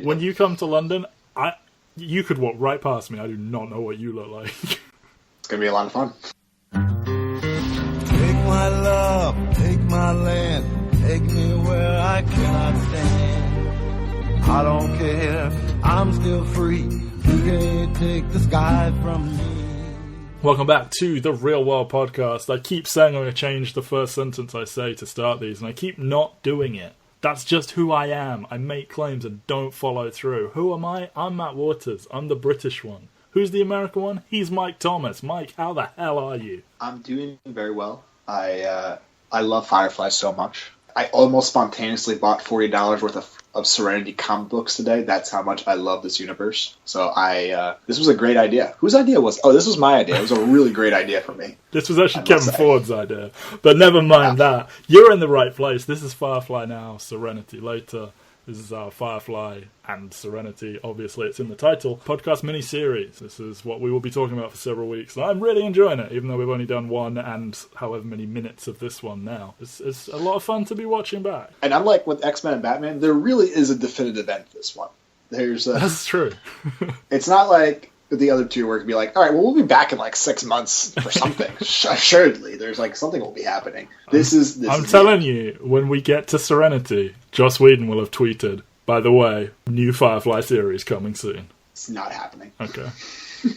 when you come to London, you could walk right past me. I do not know what you look like. It's going to be a lot of fun. Take my love, take my land, take me where I cannot stand. I don't care, I'm still free. You can't take the sky from me. Welcome back to the Real World Podcast. I keep saying I'm going to change the first sentence I say to start these, and I keep not doing it. That's just who I am. I make claims and don't follow through. Who am I? I'm Matt Waters. I'm the British one. Who's the American one? He's Mike Thomas. Mike, how the hell are you? I'm doing very well. I love Firefly so much. I almost spontaneously bought $40 worth of Serenity comic books today. That's how much I love this universe. So this was a great idea. Whose idea was? Oh, this was my idea. It was a really great idea for me. This was actually Kevin Ford's idea. But never mind that. You're in the right place. This is Firefly now, Serenity later. This is our Firefly and Serenity. Obviously, it's in the title. Podcast mini-series. This is what we will be talking about for several weeks. And I'm really enjoying it, even though we've only done one and however many minutes of this one now. It's a lot of fun to be watching back. And unlike with X-Men and Batman, there really is a definitive end to this one. That's true. It's not like the other two where it could be like, all right, well, we'll be back in like 6 months for something. Assuredly, there's like something will be happening. I'm telling you, when we get to Serenity, Joss Whedon will have tweeted, by the way, new Firefly series coming soon. It's not happening. Okay.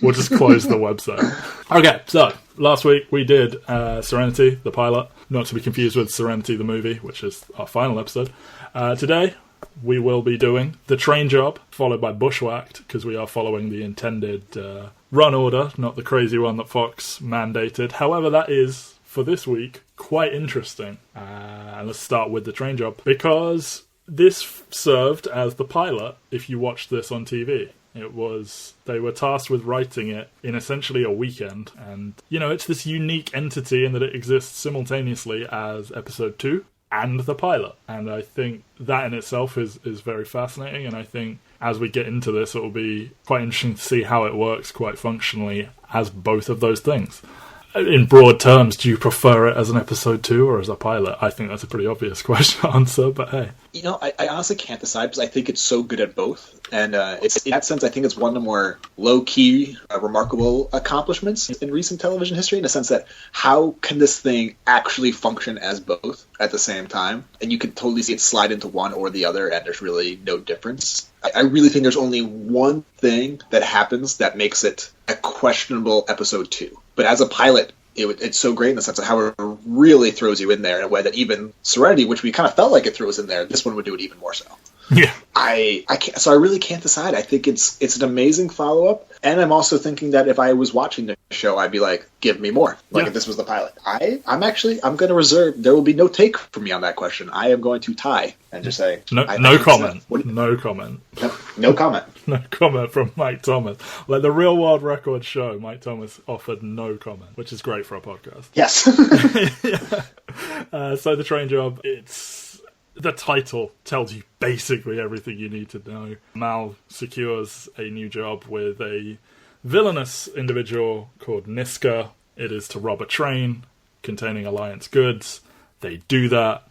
We'll just close the website. Okay, so last week we did Serenity, the pilot, not to be confused with Serenity, the movie, which is our final episode. Today, we will be doing The Train Job, followed by Bushwhacked, because we are following the intended run order, not the crazy one that Fox mandated. However, that is, for this week, quite interesting. And let's start with The Train Job, because this served as the pilot if you watched this on TV. They were tasked with writing it in essentially a weekend. And, it's this unique entity in that it exists simultaneously as episode 2. And the pilot. And I think that in itself is very fascinating. And I think as we get into this, it will be quite interesting to see how it works quite functionally as both of those things. In broad terms, do you prefer it as an episode 2 or as a pilot? I think that's a pretty obvious question to answer, but hey. I honestly can't decide because I think it's so good at both. And it's in that sense, I think it's one of the more low-key, remarkable accomplishments in recent television history, in the sense that how can this thing actually function as both at the same time? And you can totally see it slide into one or the other, and there's really no difference. I really think there's only one thing that happens that makes it a questionable episode 2. But as a pilot, it's so great in the sense of how it really throws you in there in a way that even Serenity, which we kind of felt like it threw us in there, this one would do it even more so. Yeah. I can't, so I really can't decide. I think it's an amazing follow-up, and I'm also thinking that if I was watching the show, I'd be like, give me more. Like, if this was the pilot. I'm going to reserve, there will be no take from me on that question. I am going to tie and just say... No comment. No comment. No comment. No comment from Mike Thomas. Like the Real World Record show, Mike Thomas offered no comment, which is great for a podcast. Yes. So The Train Job, the title tells you basically everything you need to know. Mal secures a new job with a villainous individual called Niska. It is to rob a train containing Alliance goods. They do that.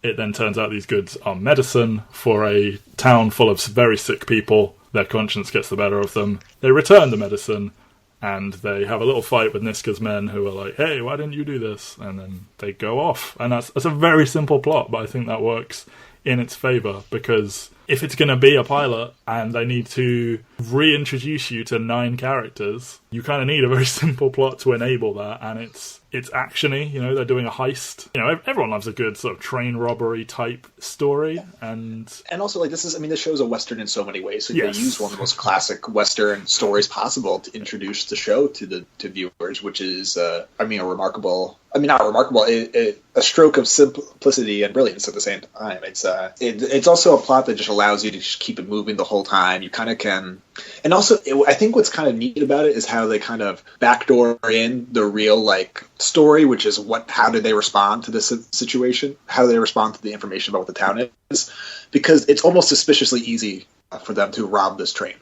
It then turns out these goods are medicine for a town full of very sick people. Their conscience gets the better of them. They return the medicine, and they have a little fight with Niska's men who are like, hey, why didn't you do this? And then they go off. And that's a very simple plot, but I think that works in its favour, because if it's going to be a pilot and they need to reintroduce you to 9 characters, you kind of need a very simple plot to enable that, and it's action-y. They're doing a heist. Everyone loves a good sort of train robbery type story, and also this show's a Western in so many ways. So yes. They use one of the most classic Western stories possible to introduce the show to viewers, which is a remarkable. Not remarkable. A stroke of simplicity and brilliance at the same time. It's also a plot that just allows you to just keep it moving the whole time. You kind of can, and also I think what's kind of neat about it is how they kind of backdoor in the real story, which is how did they respond to this situation? How do they respond to the information about what the town is? Because it's almost suspiciously easy for them to rob this train.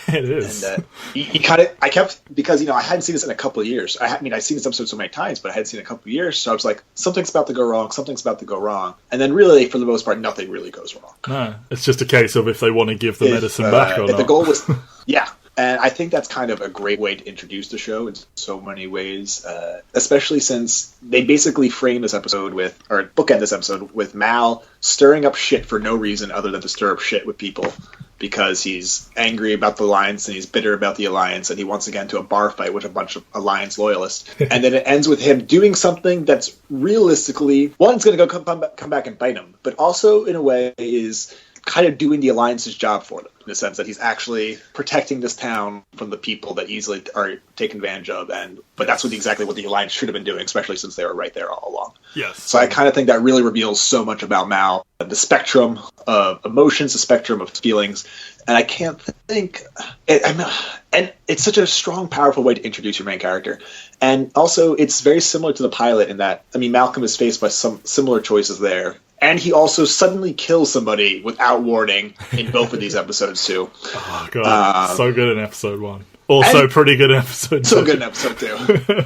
It is. And I kept, because, I hadn't seen this in a couple of years. I've seen this episode so many times, but I hadn't seen it in a couple of years. So I was like, something's about to go wrong. And then really, for the most part, nothing really goes wrong. No, it's just a case of if they want to give the medicine back or not. The goal was, yeah. And I think that's kind of a great way to introduce the show in so many ways, especially since they basically frame this episode bookend this episode with Mal stirring up shit for no reason other than to stir up shit with people, because he's angry about the Alliance and he's bitter about the Alliance, and he wants to get into a bar fight with a bunch of Alliance loyalists. And then it ends with him doing something that's realistically, one, it's going to come back and bite him, but also in a way is kind of doing the Alliance's job for them, in the sense that he's actually protecting this town from the people that easily are taken advantage of. But that's exactly what the Alliance should have been doing, especially since they were right there all along. Yes. So I kind of think that really reveals so much about Mal, the spectrum of emotions, the spectrum of feelings. And I can't think... And it's such a strong, powerful way to introduce your main character. And also, it's very similar to the pilot in that, Malcolm is faced by some similar choices there. And he also suddenly kills somebody without warning in both of these episodes, too. Oh, God. So good in episode 1. Also pretty good in episode 2. So good in episode 2.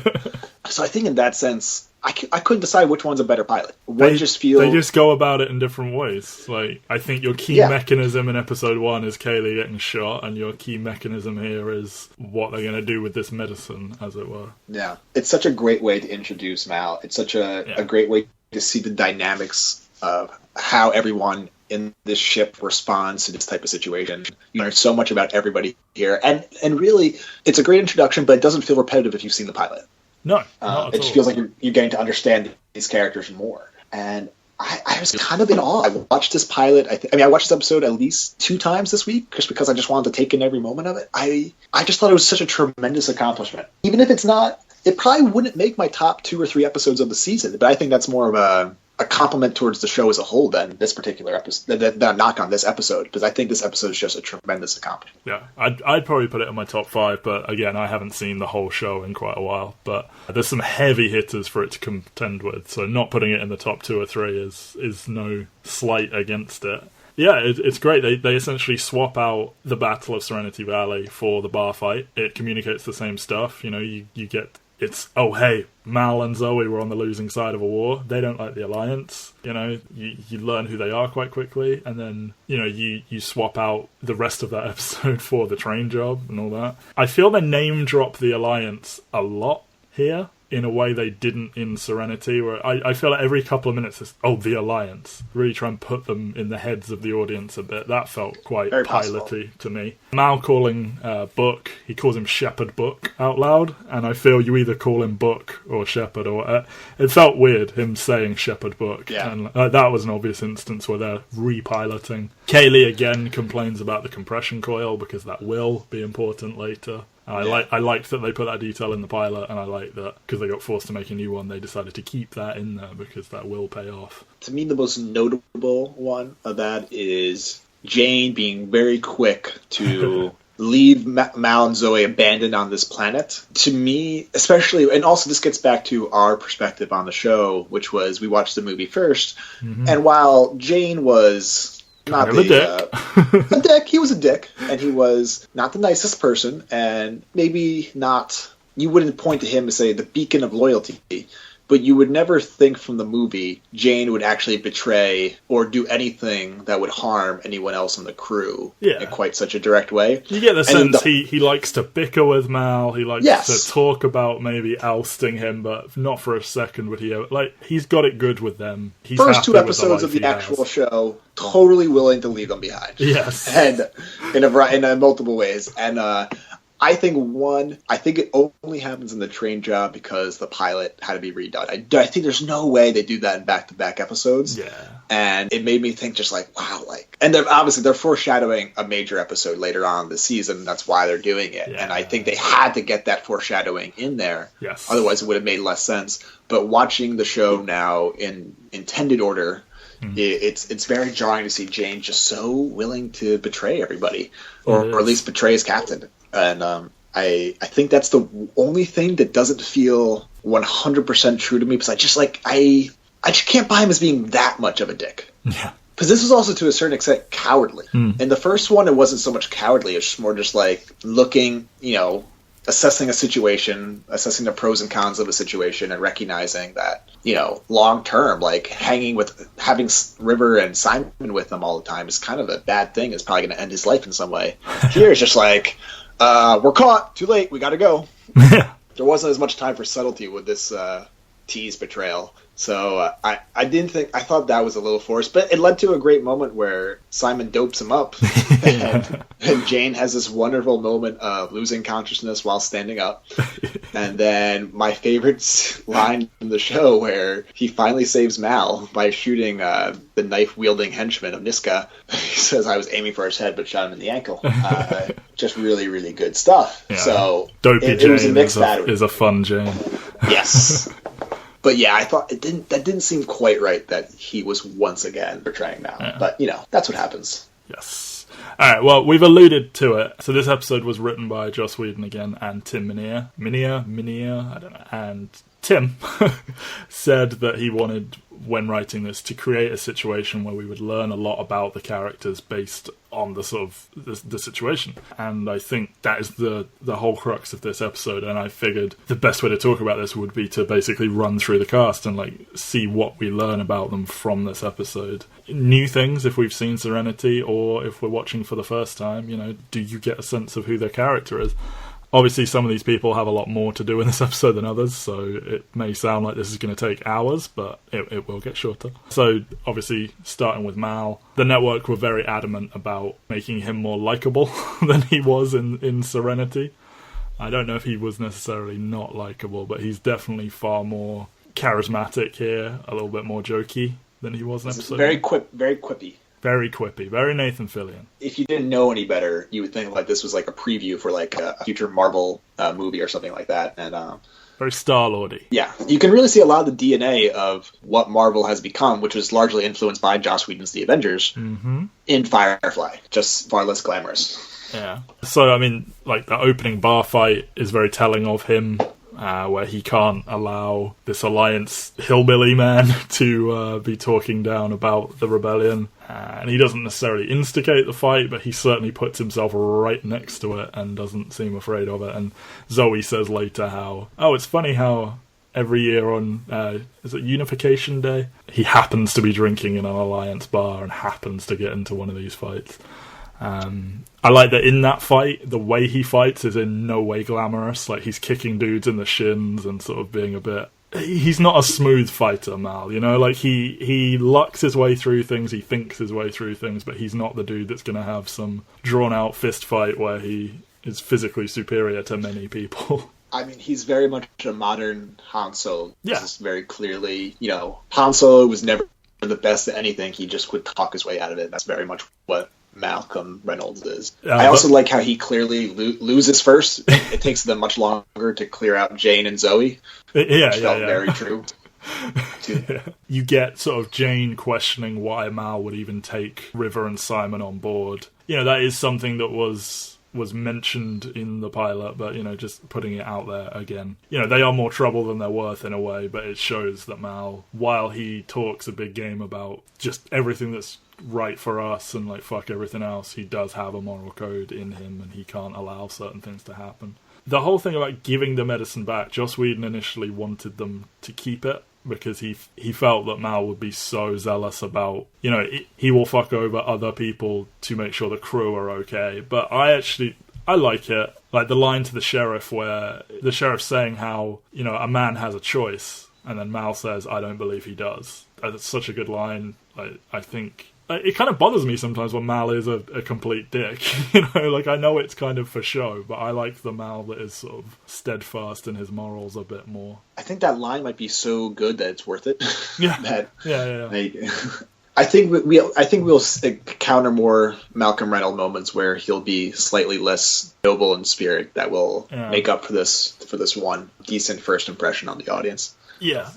So I think in that sense, I couldn't decide which one's a better pilot. They just go about it in different ways. Like, I think your key mechanism in episode 1 is Kaylee getting shot, and your key mechanism here is what they're going to do with this medicine, as it were. Yeah. It's such a great way to introduce Mal. It's such a great way to see the dynamics of how everyone in this ship responds to this type of situation. You learn so much about everybody here. And really, it's a great introduction, but it doesn't feel repetitive if you've seen the pilot. No, it just feels like you're getting to understand these characters more. And I was kind of in awe. I watched this pilot. I watched this episode at least 2 times this week, just because I just wanted to take in every moment of it. I just thought it was such a tremendous accomplishment. Even if it's not, it probably wouldn't make my top 2 or 3 episodes of the season, but I think that's more of a compliment towards the show as a whole than this particular episode, than a knock on this episode, because I think this episode is just a tremendous accomplishment. Yeah, I'd probably put it in my top 5, but again, I haven't seen the whole show in quite a while, but there's some heavy hitters for it to contend with, so not putting it in the top 2 or 3 is no slight against it. Yeah, it's great. They essentially swap out the Battle of Serenity Valley for the bar fight. It communicates the same stuff. You get... It's, oh, hey, Mal and Zoe were on the losing side of a war. They don't like the Alliance. You learn who they are quite quickly, and then, you swap out the rest of that episode for the train job and all that. I feel they name drop the Alliance a lot here, in a way they didn't in Serenity, where I feel like every couple of minutes it's, the Alliance. Really try and put them in the heads of the audience a bit. That felt quite very pilot-y to me. Mal calling Book, he calls him Shepherd Book out loud, and I feel you either call him Book or Shepherd, or it felt weird, him saying Shepherd Book. Yeah. And that was an obvious instance where they're repiloting. Kaylee again complains about the compression coil, because that will be important later. I liked that they put that detail in the pilot, and I like that because they got forced to make a new one, they decided to keep that in there because that will pay off. To me, the most notable one of that is Jane being very quick to leave Mal and Zoe abandoned on this planet. To me, especially, and also this gets back to our perspective on the show, which was we watched the movie first, and while Jane was... not kind of a dick. He was a dick, and he was not the nicest person, and maybe not. You wouldn't point to him as, say, the beacon of loyalty, but you would never think from the movie Jane would actually betray or do anything that would harm anyone else in the crew in quite such a direct way. You get the sense he likes to bicker with Mal, he likes to talk about maybe ousting him, but not for a second would he ever... he's got it good with them. He's first 2 episodes of the actual show, totally willing to leave them behind. Yes. And in multiple ways. And I think it only happens in the train job because the pilot had to be redone. I think there's no way they do that in back-to-back episodes. Yeah. And it made me think just wow, and they're foreshadowing a major episode later on this season. That's why they're doing it. Yeah. And I think they had to get that foreshadowing in there. Yes. Otherwise it would have made less sense. But watching the show now in intended order, it's very jarring to see Jane just so willing to betray everybody, or at least betray his captain. And I think that's the only thing that doesn't feel 100% true to me, because I just can't buy him as being that much of a dick. Yeah. Because this was also, to a certain extent, cowardly. In the first one, it wasn't so much cowardly. It's just more just like looking, assessing a situation, assessing the pros and cons of a situation, and recognizing that, long term, like having River and Simon with them all the time is kind of a bad thing. It's probably going to end his life in some way. Here, it's just like, we're caught. Too late. We got to go. There wasn't as much time for subtlety with this tease betrayal. So I thought that was a little forced, but it led to a great moment where Simon dopes him up, and Jane has this wonderful moment of losing consciousness while standing up. And then my favorite line in the show, where he finally saves Mal by shooting the knife-wielding henchman of Niska. He says, "I was aiming for his head, but shot him in the ankle." Just really, really good stuff. Yeah. So Dopey it Jane was a mixed bag. Is a fun Jane. Yes. But yeah, I thought that didn't seem quite right that he was once again portraying Mal. Yeah. But, that's what happens. Yes. All right, well, we've alluded to it. So this episode was written by Joss Whedon again and Tim Minear, I don't know. And Tim said that he wanted, when writing this, to create a situation where we would learn a lot about the characters based on the sort of the situation. And I think that is the whole crux of this episode. And I figured the best way to talk about this would be to basically run through the cast and see what we learn about them from this episode. New things if we've seen Serenity, or if we're watching for the first time, do you get a sense of who their character is? Obviously, some of these people have a lot more to do in this episode than others, so it may sound like this is going to take hours, but it will get shorter. So, obviously, starting with Mal, the network were very adamant about making him more likable than he was in Serenity. I don't know if he was necessarily not likable, but he's definitely far more charismatic here, a little bit more jokey than he was in episode. Very quippy. Very quippy, very Nathan Fillion. If you didn't know any better, you would think this was a preview for a future Marvel movie or something like that. And very Star-Lordy. Yeah, you can really see a lot of the DNA of what Marvel has become, which was largely influenced by Joss Whedon's The Avengers, in Firefly, just far less glamorous. Yeah. So, I mean, the opening bar fight is very telling of him, where he can't allow this Alliance hillbilly man to be talking down about the rebellion. And he doesn't necessarily instigate the fight, but he certainly puts himself right next to it and doesn't seem afraid of it. And Zoe says later it's funny how every year on, is it Unification Day? He happens to be drinking in an Alliance bar and happens to get into one of these fights. I like that in that fight, the way he fights is in no way glamorous. He's kicking dudes in the shins and sort of being a bit... He's not a smooth fighter, Mal, he lucks his way through things, he thinks his way through things, but he's not the dude that's going to have some drawn-out fist fight where he is physically superior to many people. I mean, he's very much a modern Han Solo. Yeah. This is very clearly, Han Solo was never the best at anything, he just would talk his way out of it. That's very much what Malcolm Reynolds is. I also like how he clearly loses first. It takes them much longer to clear out Jane and Zoe. Which felt very true. Yeah. You get sort of Jane questioning why Mal would even take River and Simon on board. That is something that was mentioned in the pilot, but, just putting it out there again. They are more trouble than they're worth in a way, but it shows that Mal, while he talks a big game about just everything that's right for us and fuck everything else, he does have a moral code in him and he can't allow certain things to happen. The whole thing about giving the medicine back, Joss Whedon initially wanted them to keep it because he felt that Mal would be so zealous about, he will fuck over other people to make sure the crew are okay. But I like it. The line to the sheriff where the sheriff's saying how, a man has a choice, and then Mal says, "I don't believe he does." That's such a good line. I think... It kind of bothers me sometimes when Mal is a complete dick. I know it's kind of for show, but I like the Mal that is sort of steadfast in his morals a bit more. I think that line might be so good that it's worth it. Yeah. Yeah. I think we'll encounter more Malcolm Reynolds moments where he'll be slightly less noble in spirit that will make up for this one decent first impression on the audience. Yeah,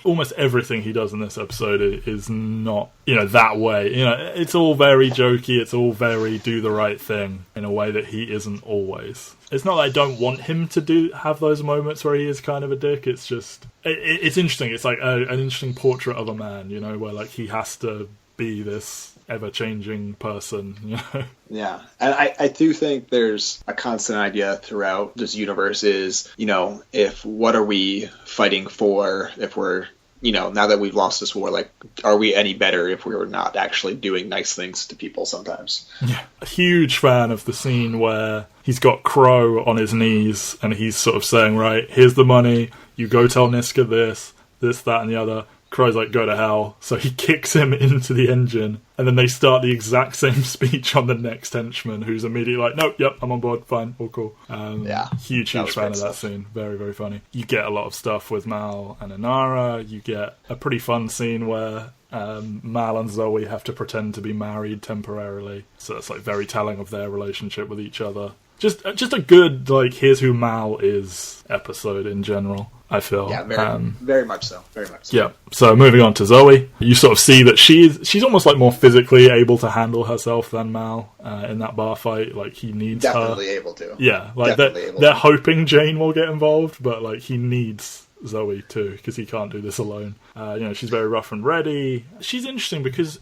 almost everything he does in this episode is not, that way. It's all very jokey, it's all very do the right thing in a way that he isn't always. It's not that I don't want him to have those moments where he is kind of a dick, it's just... It's interesting, it's an interesting portrait of a man, where he has to be this ever-changing person, you know? Yeah, and I do think there's a constant idea throughout this universe is, you know, what are we fighting for if we're, you know, now that we've lost this war, like, are we any better if we were not actually doing nice things to people sometimes? Yeah. A huge fan of the scene where he's got Crow on his knees and he's sort of saying, right, here's the money, you go tell Niska this, that, and the other. Crow's like, go to hell. So he kicks him into the engine, and then they start the exact same speech on the next henchman, who's immediately like, nope, yep, I'm on board, fine, all cool. Huge fan of that scene. Very, very funny. You get a lot of stuff with Mal and Inara. You get a pretty fun scene where Mal and Zoe have to pretend to be married temporarily. So it's like very telling of their relationship with each other. Just a good, like, here's who Mal is episode in general, I feel. Yeah, very much so. Very much so. Yeah. So moving on to Zoe, you sort of see that she's almost like more physically able to handle herself than Mal in that bar fight. Like, he needs definitely her. Able to. Yeah, like they're hoping Jane will get involved, but like he needs Zoe too because he can't do this alone. You know, she's very rough and ready. She's interesting because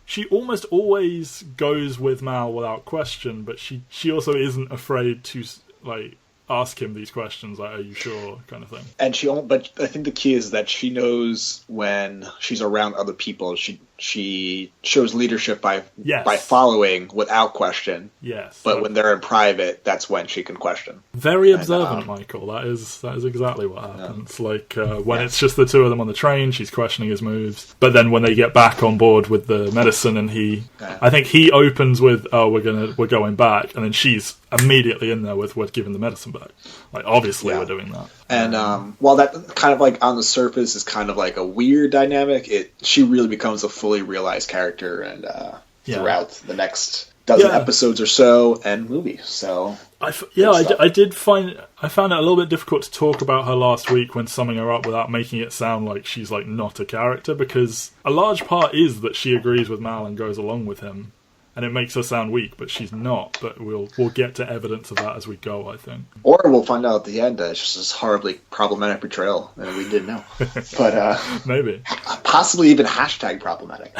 she almost always goes with Mal without question, but she also isn't afraid to, like, ask him these questions, like, are you sure, kind of thing. And but I think the key is that she knows when she's around other people, she shows leadership by following without question. Yes. But when they're in private, that's when she can question. Very observant, Michael. That is exactly what happens. Yeah. Like, when it's just the two of them on the train, she's questioning his moves. But then when they get back on board with the medicine, and I think he opens with, oh, we're going back, and then she's immediately in there with, we're giving the medicine back. Like, obviously we're doing that. And while that kind of, like, on the surface is kind of like a weird dynamic, she really becomes a fully realized character, and throughout the next dozen episodes or so and movie. So I found it a little bit difficult to talk about her last week when summing her up without making it sound like she's, like, not a character, because a large part is that she agrees with Mal and goes along with him. And it makes her sound weak, but she's not. But we'll get to evidence of that as we go, I think. Or we'll find out at the end that it's just this horribly problematic betrayal that we didn't know. But maybe. Possibly even hashtag problematic.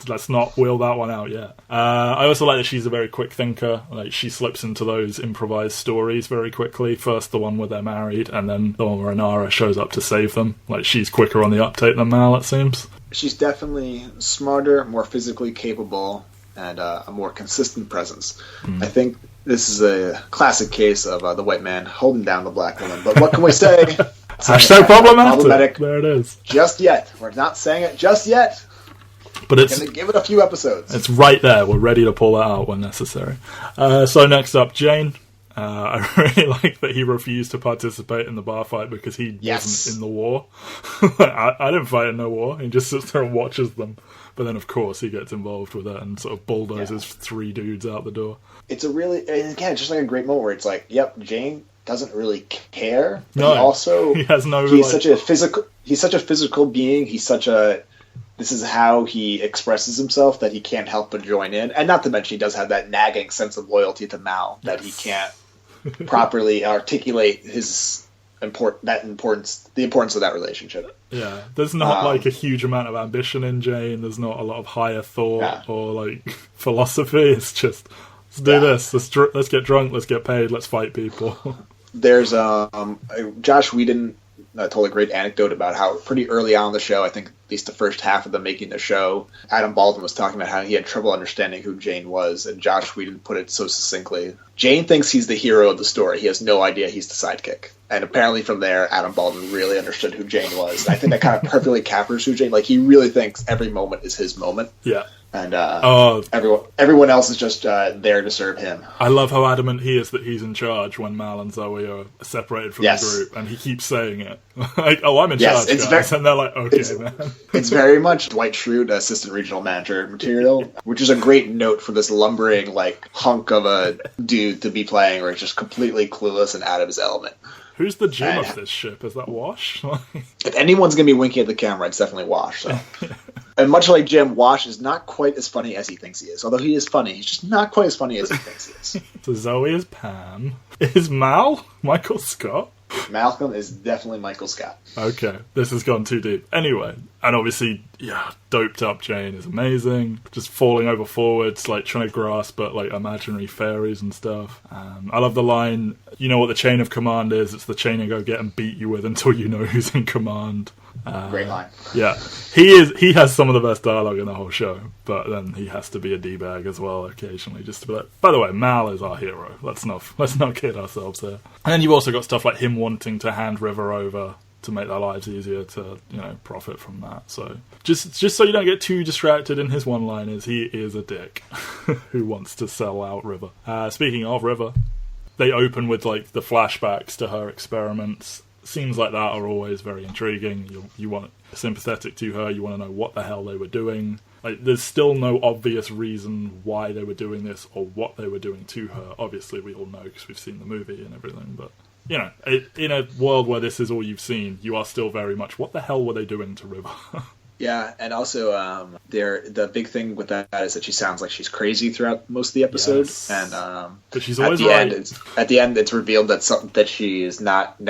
Let's not wheel that one out yet. I also like that she's a very quick thinker. Like, she slips into those improvised stories very quickly. First the one where they're married, and then the one where Inara shows up to save them. Like, she's quicker on the uptake than Mal, it seems. She's definitely smarter, more physically capable, and a more consistent presence. I think this is a classic case of the white man holding down the black woman. But what can we say? Hashtag problematic. There it is. Just yet. We're not saying it just yet. But it's going to give it a few episodes. It's right there. We're ready to pull that out when necessary. So next up, Jane. I really like that he refused to participate in the bar fight because he wasn't in the war. I didn't fight in no war. He just sits there and watches them. But then, of course, he gets involved with it and sort of bulldozes 3 dudes out the door. It's a really, again, just like a great moment where it's like, yep, Jane doesn't really care. No, he has no. He's such a physical being. This is how he expresses himself, that he can't help but join in. And not to mention, he does have that nagging sense of loyalty to Mal that he can't properly articulate the importance of that relationship. Yeah, there's not like a huge amount of ambition in Jane. There's not a lot of higher thought or like philosophy. It's just, let's do this. Let's get drunk. Let's get paid. Let's fight people. There's Joss Whedon told a great anecdote about how pretty early on in the show, I think at least the first half of them making the show, Adam Baldwin was talking about how he had trouble understanding who Jane was, and Joss Whedon put it so succinctly. Jane thinks he's the hero of the story. He has no idea he's the sidekick. And apparently from there, Adam Baldwin really understood who Jane was. And I think that kind of perfectly captures who Jane. Like, he really thinks every moment is his moment. Yeah. And everyone else is just there to serve him. I love how adamant he is that he's in charge when Mal and Zoe are separated from the group, and he keeps saying it. Like, oh, I'm in charge, guys. And they're like, okay, man. It's very much Dwight Schrute, assistant regional manager material, which is a great note for this lumbering, like, hunk of a dude to be playing where he's just completely clueless and out of his element. Who's the Jim of this ship? Is that Wash? If anyone's going to be winking at the camera, it's definitely Wash. So. And much like Jim, Wash is not quite as funny as he thinks he is. Although he is funny, he's just not quite as funny as he thinks he is. So Zoe is Pam. Is Mal Michael Scott? Malcolm is definitely Michael Scott. Okay, this has gone too deep. Anyway, and obviously, doped up Jane is amazing. Just falling over forwards, like trying to grasp but like imaginary fairies and stuff. I love the line, you know what the chain of command is? It's the chain you go get and beat you with until you know who's in command. Great line. Yeah, he has some of the best dialogue in the whole show, but then he has to be a d-bag as well occasionally, just to be like, by the way, Mal is our hero. Let's not kid ourselves there. And then you've also got stuff like him wanting to hand River over to make their lives easier to, profit from that. So just so you don't get too distracted in his one-liners, he is a dick who wants to sell out River. Speaking of River, they open with like the flashbacks to her experiments. Scenes like that are always very intriguing. You want sympathetic to her. You want to know what the hell they were doing. Like, there's still no obvious reason why they were doing this or what they were doing to her. Obviously, we all know because we've seen the movie and everything. But in a world where this is all you've seen, you are still very much, what the hell were they doing to River? Yeah, and also the big thing with that is that she sounds like she's crazy throughout most of the episode, yes. And but she's always right. At the end, it's revealed that she is not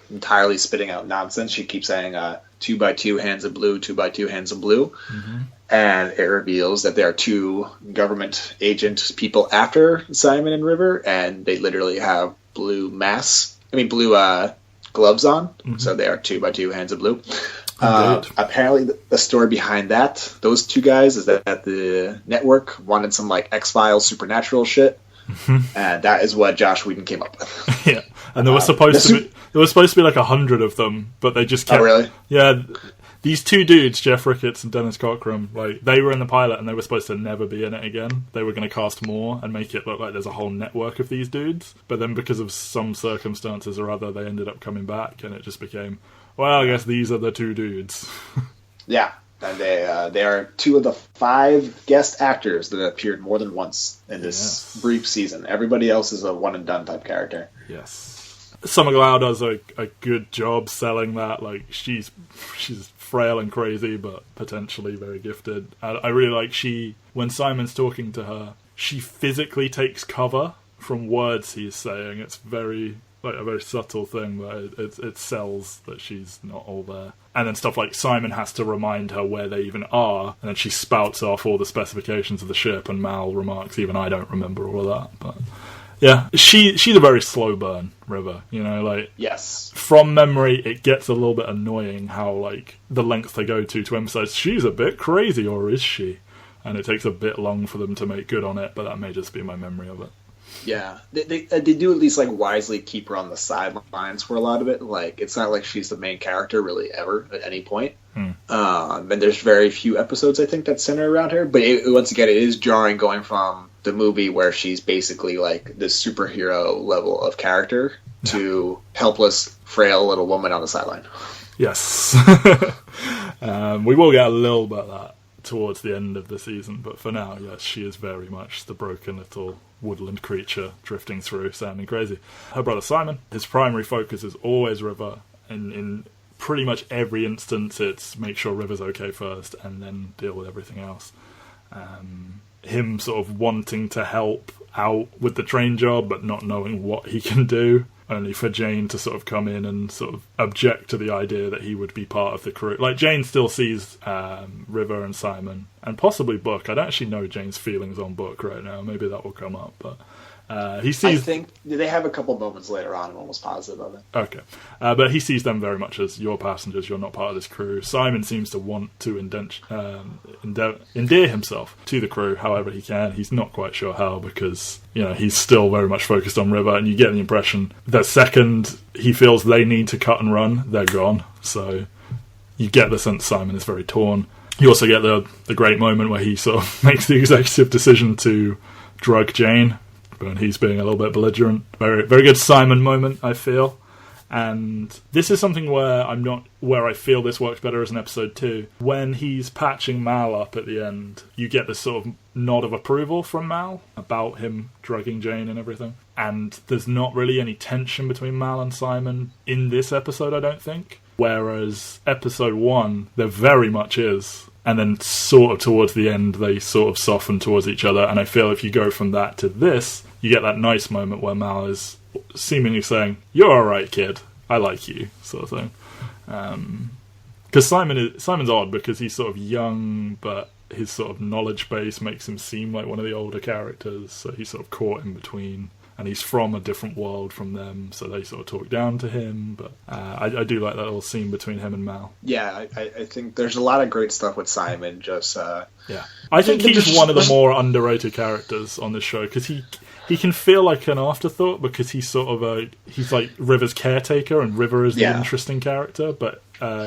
entirely spitting out nonsense. She keeps saying 2 by 2 hands of blue, 2 by 2 hands of blue, mm-hmm. and it reveals that there are 2 government agent people after Simon and River, and they literally have blue gloves on, mm-hmm. so they are 2 by 2 hands of blue. Apparently the story behind those 2 guys, is that the network wanted some like X-Files supernatural shit, and that is what Joss Whedon came up with. Yeah, and there was supposed to be like 100 of them, but they just kept. Oh, really? Yeah, these 2 dudes, Jeff Ricketts and Dennis Cockrum, like they were in the pilot and they were supposed to never be in it again. They were going to cast more and make it look like there's a whole network of these dudes, but then because of some circumstances or other, they ended up coming back, and it just became, well, I guess these are the 2 dudes. Yeah, and they are 2 of the 5 guest actors that appeared more than once in this brief season. Everybody else is a one-and-done type character. Yes. Summer Glau does a good job selling that. Like, she's frail and crazy, but potentially very gifted. I really like when Simon's talking to her, she physically takes cover from words he's saying. It's very... like a very subtle thing, but it sells that she's not all there. And then stuff like Simon has to remind her where they even are, and then she spouts off all the specifications of the ship, and Mal remarks, even I don't remember all of that. But yeah, she's a very slow burn, River. Yes. From memory, it gets a little bit annoying how like the length they go to emphasize she's a bit crazy, or is she? And it takes a bit long for them to make good on it, but that may just be my memory of it. Yeah, they do at least like wisely keep her on the sidelines for a lot of it. Like, it's not like she's the main character really ever at any point. And there's very few episodes I think that center around her. But once again, it is jarring going from the movie where she's basically like this superhero level of character to helpless, frail little woman on the sideline. Yes, we will get a little bit of that towards the end of the season, but for now, yes, she is very much the broken little woodland creature drifting through, sounding crazy. Her brother Simon, his primary focus is always River, and in pretty much every instance it's make sure River's okay first and then deal with everything else. Him sort of wanting to help out with the train job but not knowing what he can do, only for Jane to sort of come in and sort of object to the idea that he would be part of the crew. Like, Jane still sees River and Simon, and possibly Book. I don't actually know Jane's feelings on Book right now. Maybe that will come up, but he sees... I think they have a couple moments later on. I'm almost positive of it. Okay. But he sees them very much as your passengers. You're not part of this crew. Simon seems to want to endear himself to the crew however he can. He's not quite sure how, because he's still very much focused on River, and you get the impression that second he feels they need to cut and run, they're gone. So you get the sense Simon is very torn. You also get the great moment where he sort of makes the executive decision to drug Jane, and he's being a little bit belligerent. Very, very good Simon moment, I feel. And this is something where I feel this works better as an episode 2. When he's patching Mal up at the end, you get this sort of nod of approval from Mal about him drugging Jane and everything. And there's not really any tension between Mal and Simon in this episode, I don't think. Whereas episode 1, there very much is. And then sort of towards the end, they sort of soften towards each other. And I feel if you go from that to this, you get that nice moment where Mal is seemingly saying, "You're alright, kid. I like you," sort of thing. Because Simon's odd because he's sort of young, but his sort of knowledge base makes him seem like one of the older characters, so he's sort of caught in between. And he's from a different world from them, so they sort of talk down to him. But I do like that little scene between him and Mal. Yeah, I think there's a lot of great stuff with Simon. Just I think he's one of the more underrated characters on this show because he can feel like an afterthought because he's sort of he's like River's caretaker, and River is the interesting character, but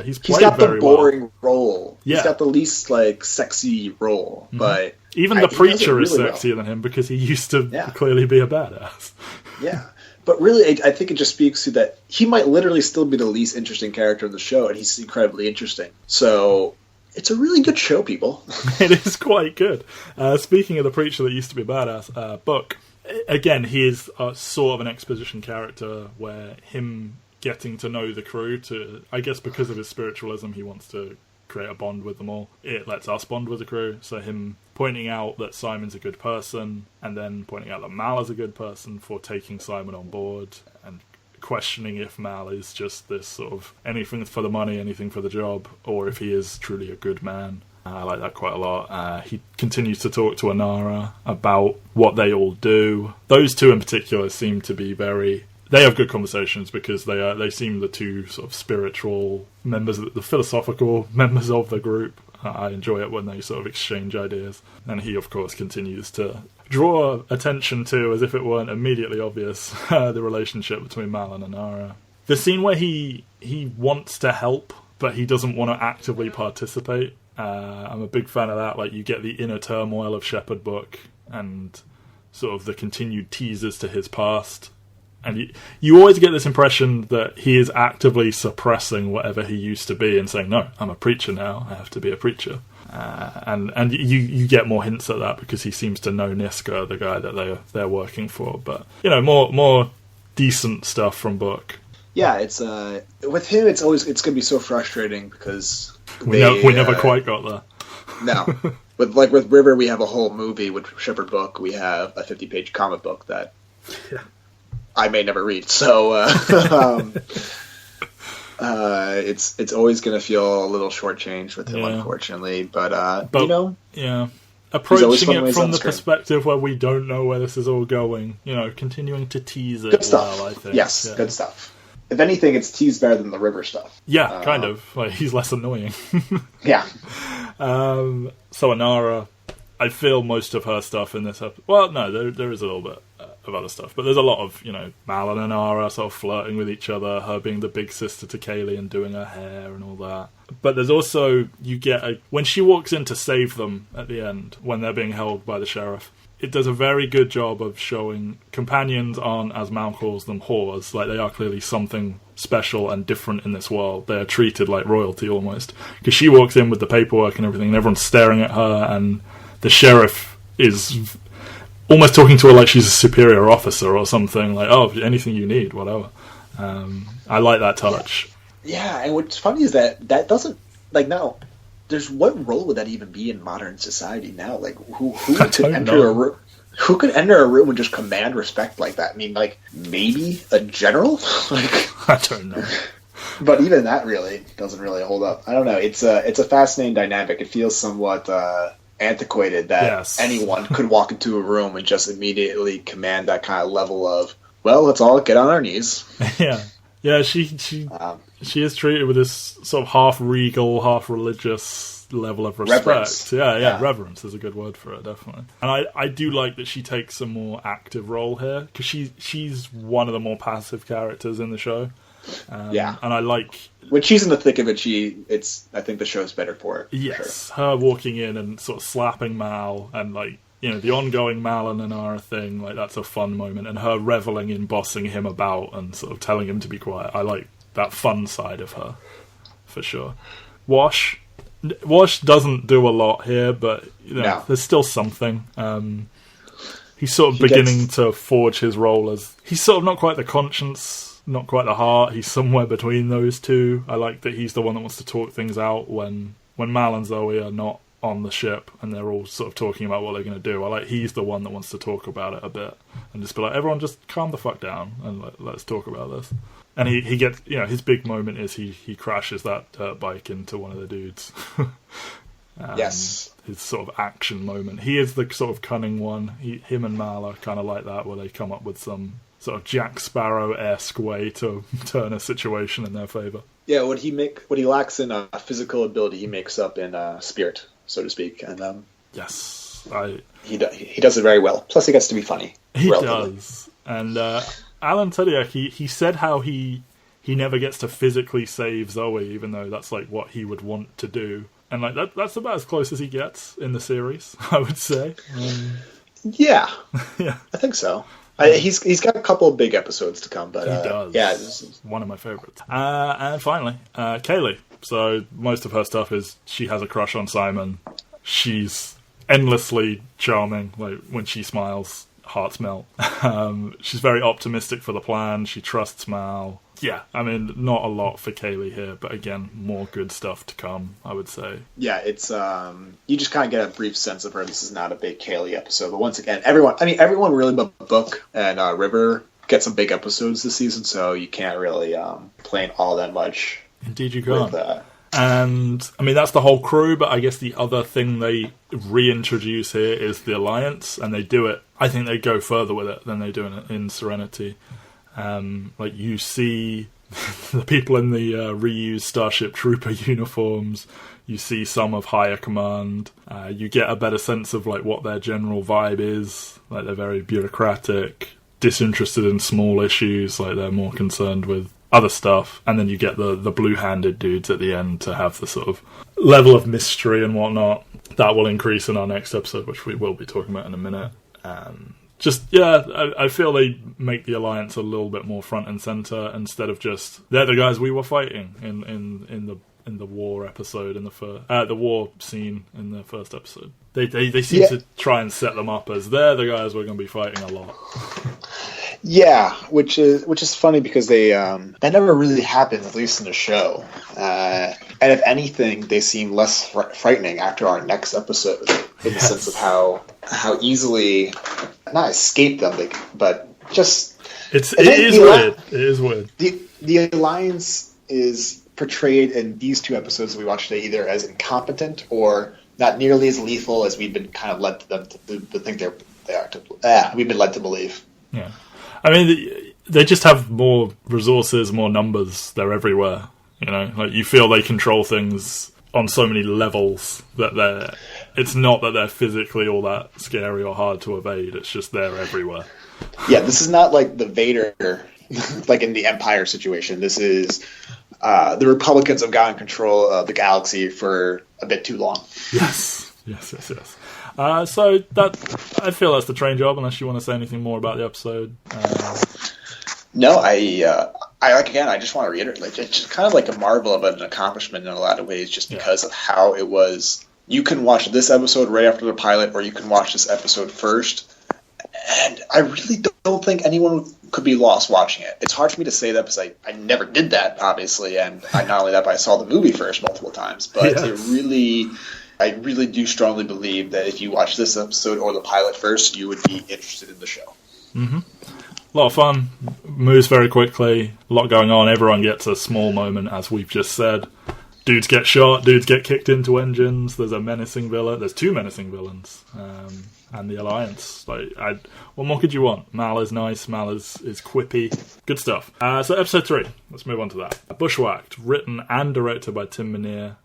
he's got the boring role. Yeah. He's got the least like sexy role, but. Even the Preacher is sexier than him because he used to clearly be a badass. Yeah. But really, I think it just speaks to that he might literally still be the least interesting character in the show, and he's incredibly interesting. So it's a really good show, people. It is quite good. Speaking of the Preacher that used to be a badass, Buck, again, he is sort of an exposition character where him getting to know the crew, I guess because of his spiritualism, he wants to create a bond with them all. It lets us bond with the crew, so him pointing out that Simon's a good person, and then pointing out that Mal is a good person for taking Simon on board, and questioning if Mal is just this sort of anything for the money, anything for the job, or if he is truly a good man. I like that quite a lot. He continues to talk to Anara about what they all do. Those two in particular seem to be they have good conversations because they seem the two sort of spiritual members, the philosophical members of the group. I enjoy it when they sort of exchange ideas. And he, of course, continues to draw attention to, as if it weren't immediately obvious, the relationship between Mal and Anara. The scene where he wants to help, but he doesn't want to actively participate. I'm a big fan of that. Like, you get the inner turmoil of Shepherd Book and sort of the continued teasers to his past. And you always get this impression that he is actively suppressing whatever he used to be and saying, no, I'm a preacher now, I have to be a preacher. And you get more hints at that because he seems to know Niska, the guy that they're working for. But, more decent stuff from Book. Yeah, it's with him, it's going to be so frustrating because we never quite got there. No. With River, we have a whole movie. With Shepherd Book, we have a 50-page comic book that... Yeah. I may never read, so it's always going to feel a little shortchanged with him, unfortunately. But approaching it from the perspective where we don't know where this is all going, continuing to tease it. Good stuff. Well, I think. Yes, good stuff. If anything, it's teased better than the River stuff. Yeah, kind of. Like, he's less annoying. Yeah. So Anara, I feel most of her stuff in this episode. Well, no, there is a little bit of other stuff, but there's a lot of Mal and Anara sort of flirting with each other, her being the big sister to Kaylee and doing her hair and all that. But there's also, you get when she walks in to save them at the end when they're being held by the sheriff, it does a very good job of showing companions aren't, as Mal calls them, whores. Like, they are clearly something special and different in this world. They are treated like royalty almost, because she walks in with the paperwork and everything and everyone's staring at her, and the sheriff is almost talking to her like she's a superior officer or something, like, oh, anything you need, whatever. I like that touch. Yeah, and what's funny is that doesn't, like, now, what role would that even be in modern society now? Like, who could enter a room? Who could enter a room and just command respect like that? I mean, like, maybe a general? Like, I don't know. But even that really doesn't really hold up. I don't know. It's a fascinating dynamic. It feels somewhat antiquated that anyone could walk into a room and just immediately command that kind of level of, well, let's all get on our knees. Yeah, she is treated with this sort of half regal, half religious level of respect. Reverence. Yeah, reverence is a good word for it, definitely. And I do like that she takes a more active role here, because she's one of the more passive characters in the show. And I like when she's in the thick of it. I think the show's better for it. Yes, sure. Her walking in and sort of slapping Mal, and like, the ongoing Mal and Anara thing, like, that's a fun moment, and her reveling in bossing him about and sort of telling him to be quiet. I like that fun side of her, for sure. Wash doesn't do a lot here, but there's still something. He's sort of beginning to forge his role as, he's sort of not quite the conscience, not quite the heart. He's somewhere between those two. I like that he's the one that wants to talk things out when Mal and Zoe are not on the ship, and they're all sort of talking about what they're going to do. I like he's the one that wants to talk about it a bit and just be like, everyone just calm the fuck down and let's talk about this. And he gets, his big moment is he crashes that dirt bike into one of the dudes. Yes. His sort of action moment. He is the sort of cunning one. Him and Mal are kind of like that, where they come up with some sort of Jack Sparrow-esque way to turn a situation in their favour. Yeah, what he lacks in physical ability, he makes up in spirit, so to speak. And yes, he does it very well. Plus, he gets to be funny. He does. And Alan Tudyk, he said how he never gets to physically save Zoe, even though that's like what he would want to do. And like that's about as close as he gets in the series, I would say. Yeah, yeah, I think so. He's got a couple of big episodes to come, but he does. Yeah, this is one of my favorites. And finally, Kaylee. So most of her stuff is she has a crush on Simon. She's endlessly charming. Like when she smiles, hearts melt. She's very optimistic for the plan. She trusts Mal. Yeah, I mean, not a lot for Kaylee here, but again, more good stuff to come, I would say. Yeah, it's you just kind of get a brief sense of her. This is not a big Kaylee episode, but once again, everyone really but Book and River get some big episodes this season, so you can't really complain all that much. Indeed, you can't. And I mean, that's the whole crew, but I guess the other thing they reintroduce here is the Alliance, and they do it. I think they go further with it than they do in Serenity. Like you see the people in the reused Starship Trooper uniforms, you see some of higher command, you get a better sense of like what their general vibe is. Like they're very bureaucratic, disinterested in small issues, like they're more concerned with other stuff. And then you get the blue-handed dudes at the end to have the sort of level of mystery and whatnot. That will increase in our next episode, which we will be talking about in a minute. I feel they make the Alliance a little bit more front and center instead of just they're the guys we were fighting in the war episode in the war scene in the first episode. They seem to try and set them up as they're the guys we're going to be fighting a lot. Yeah, which is funny because that never really happens, at least in the show. And if anything, they seem less frightening after our next episode, in the sense of how easily not escape them, but just it is weird. The Alliance is portrayed in these two episodes that we watched today either as incompetent or not nearly as lethal as we've been kind of led to them to think they are. We've been led to believe. Yeah. I mean, they just have more resources, more numbers. They're everywhere. Like you feel they control things on so many levels that it's not that they're physically all that scary or hard to evade. It's just they're everywhere. Yeah, this is not like the Vader, like in the Empire situation. This is the Republicans have gotten control of the galaxy for a bit too long. Yes. So that I feel that's the train job. Unless you want to say anything more about the episode. No, I just want to reiterate, like, it's just kind of like a marvel of an accomplishment in a lot of ways, just because of how it was. You can watch this episode right after the pilot, or you can watch this episode first. And I really don't think anyone could be lost watching it. It's hard for me to say that because I never did that, obviously, and not only that, but I saw the movie first multiple times. But I really do strongly believe that if you watch this episode or the pilot first, you would be interested in the show. Mm-hmm. A lot of fun, moves very quickly, a lot going on. Everyone gets a small moment, as we've just said. Dudes get shot, dudes get kicked into engines, there's a menacing villain, there's two menacing villains, and the Alliance. What more could you want? Mal is nice, Mal is quippy, good stuff. So episode 3, let's move on to that. Bushwhacked, written and directed by Tim Minear,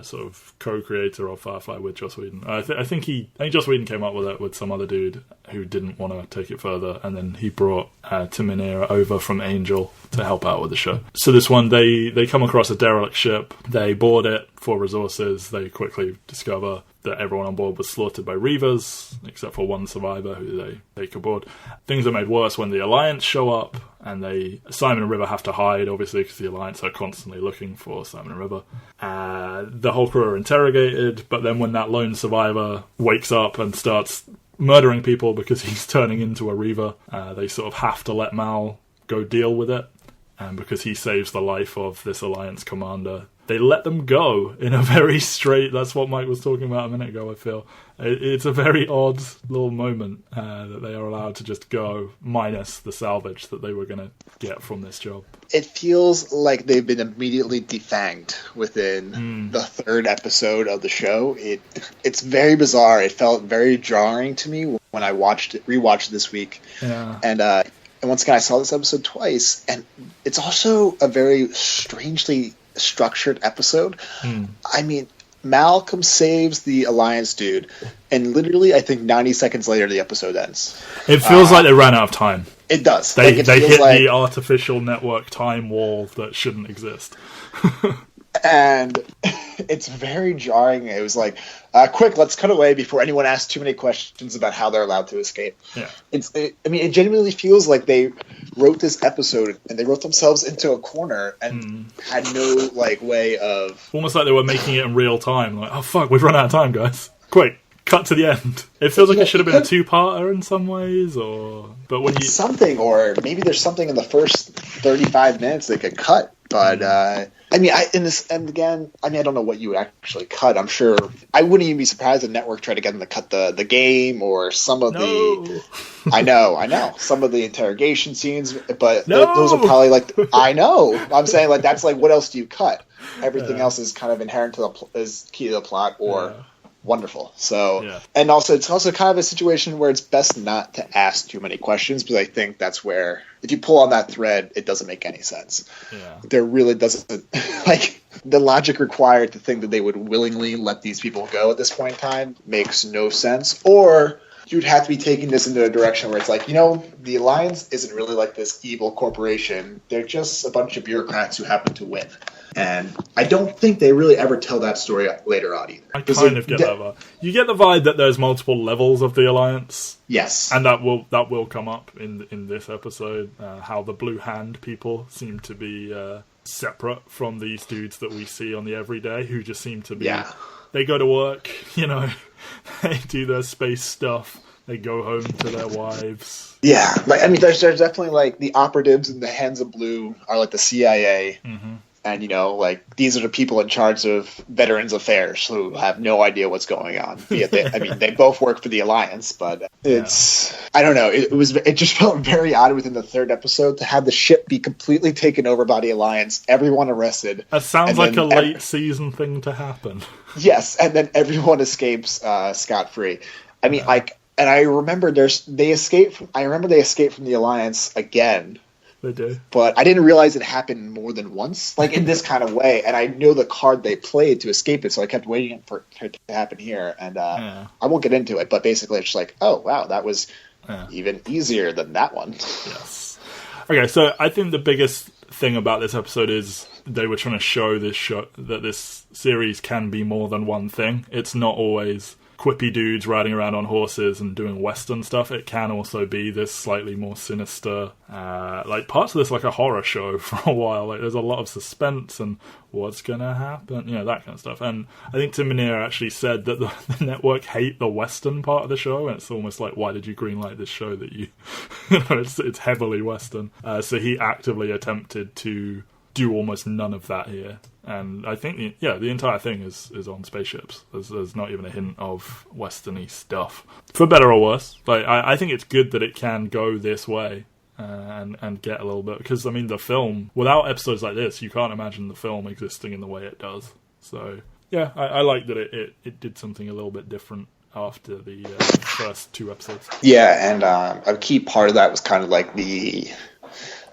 sort of co-creator of Firefly with Joss Whedon. I think Joss Whedon came up with it with some other dude who didn't want to take it further, and then he brought Tim Minear over from Angel to help out with the show. So this one, they come across a derelict ship, they board it for resources, they quickly discover that everyone on board was slaughtered by Reavers, except for one survivor who they take aboard. Things are made worse when the Alliance show up, and Simon and River have to hide, obviously, because the Alliance are constantly looking for Simon and River. The whole crew are interrogated, but then when that lone survivor wakes up and starts murdering people because he's turning into a Reaver, they sort of have to let Mal go deal with it, and because he saves the life of this Alliance commander, they let them go in a very straight... That's what Mike was talking about a minute ago, I feel. It's a very odd little moment that they are allowed to just go, minus the salvage that they were going to get from this job. It feels like they've been immediately defanged within the third episode of the show. It's very bizarre. It felt very jarring to me when I rewatched it this week. Yeah. And once again, I saw this episode twice, and it's also a very strangely structured episode. I mean, Malcolm saves the Alliance dude, and literally, I think 90 seconds later, the episode ends. It feels like they ran out of time. It does. They hit the artificial network time wall that shouldn't exist. And it's very jarring. It was like, quick, let's cut away before anyone asks too many questions about how they're allowed to escape. Yeah. It genuinely feels like they wrote this episode and they wrote themselves into a corner and had no way of... Almost like they were making it in real time. Like, oh fuck, we've run out of time, guys. Quick, cut to the end. It feels like it should have been a two-parter in some ways, but when you... Something, or maybe there's something in the first 35 minutes they could cut. But, I don't know what you would actually cut. I'm sure I wouldn't even be surprised if Network tried to get them to cut the game or some of the... I know. Some of the interrogation scenes, but those are probably I know. I'm saying, that's what else do you cut? Everything else is kind of inherent to is key to the plot or... Yeah. Wonderful. So, and also it's also kind of a situation where it's best not to ask too many questions, because I think that's where, if you pull on that thread, it doesn't make any sense. Yeah. There really doesn't, the logic required to think that they would willingly let these people go at this point in time makes no sense. Or you'd have to be taking this into a direction where it's the Alliance isn't really like this evil corporation. They're just a bunch of bureaucrats who happen to win. And I don't think they really ever tell that story later on either. I kind of get that vibe. You get the vibe that there's multiple levels of the Alliance. Yes. And that will come up in this episode. How the Blue Hand people seem to be separate from these dudes that we see on the everyday, who just seem to be... Yeah. They go to work, they do their space stuff, they go home to their wives. Yeah. There's definitely, the operatives in the Hands of Blue are the CIA. Mm-hmm. And, these are the people in charge of Veterans Affairs who have no idea what's going on. They both work for the Alliance, but it's... Yeah. I don't know. It just felt very odd within the third episode to have the ship be completely taken over by the Alliance, everyone arrested. That sounds like a late season thing to happen. Yes, and then everyone escapes scot-free. And I remember they escaped from the Alliance again. They do. But I didn't realize it happened more than once, in this kind of way. And I know the card they played to escape it, so I kept waiting for it to happen here. And I won't get into it, but basically it's just oh, wow, that was even easier than that one. Yes. Okay, so I think the biggest thing about this episode is they were trying to show that this series can be more than one thing. It's not always quippy dudes riding around on horses and doing Western stuff. It can also be this slightly more sinister, parts of this a horror show for a while. There's a lot of suspense and what's gonna happen, that kind of stuff. And I think Tim Minear actually said that the network hate the Western part of the show, and it's almost why did you greenlight this show that you it's heavily Western. So he actively attempted to do almost none of that here. And I think, the entire thing is on spaceships. There's not even a hint of Western-y stuff. For better or worse. I think it's good that it can go this way and get a little bit... Because, the film, without episodes like this, you can't imagine the film existing in the way it does. So, yeah, I like that it did something a little bit different after the first two episodes. Yeah, and a key part of that was kind of